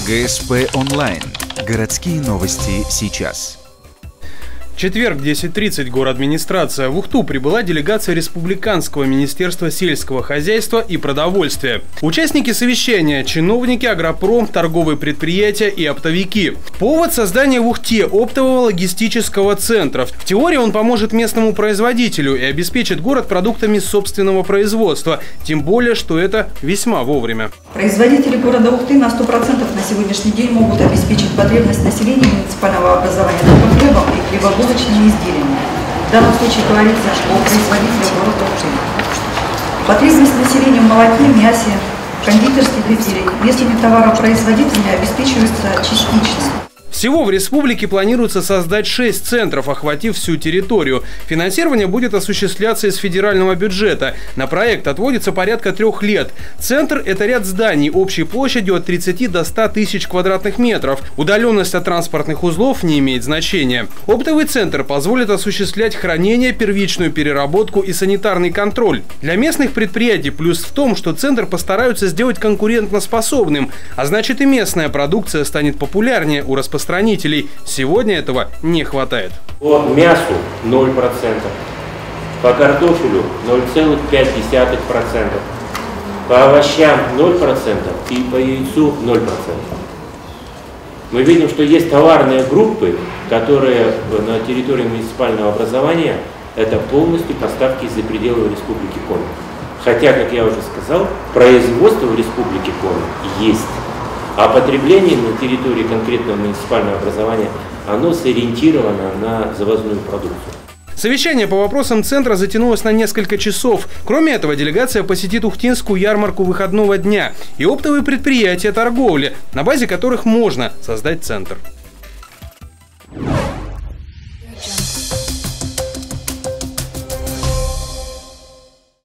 ГСП онлайн. Городские новости сейчас. Четверг, 10:30, городадминистрация. В Ухту прибыла делегация Республиканского министерства сельского хозяйства и продовольствия. Участники совещания – чиновники, агропром, торговые предприятия и оптовики. Повод – создания в Ухте оптового логистического центра. В теории он поможет местному производителю и обеспечит город продуктами собственного производства. Тем более, что это весьма вовремя. Производители города Ухты на 100% на сегодняшний день могут обеспечить потребность населения муниципального образования только хлебом и хлебобулочными изделиями. В данном случае говорится о производителях города Ухты. Потребность населения в молоке, мясе, кондитерских изделиях местными товаропроизводителями обеспечивается частично. Всего в республике планируется создать 6 центров, охватив всю территорию. Финансирование будет осуществляться из федерального бюджета. На проект отводится порядка 3 лет. Центр – это ряд зданий общей площадью от 30 до 100 тысяч квадратных метров. Удаленность от транспортных узлов не имеет значения. Оптовый центр позволит осуществлять хранение, первичную переработку и санитарный контроль. Для местных предприятий плюс в том, что центр постараются сделать конкурентоспособным, а значит и местная продукция станет популярнее у распространителей. Сегодня этого не хватает. По мясу 0%, по картофелю 0,5%, по овощам 0% и по яйцу 0%. Мы видим, что есть товарные группы, которые на территории муниципального образования это полностью поставки из-за пределов Республики Коми. Хотя, как я уже сказал, производство в Республике Коми есть. А потребление на территории конкретного муниципального образования, оно сориентировано на завозную продукцию. Совещание по вопросам центра затянулось на несколько часов. Кроме этого, делегация посетит Ухтинскую ярмарку выходного дня и оптовые предприятия торговли, на базе которых можно создать центр.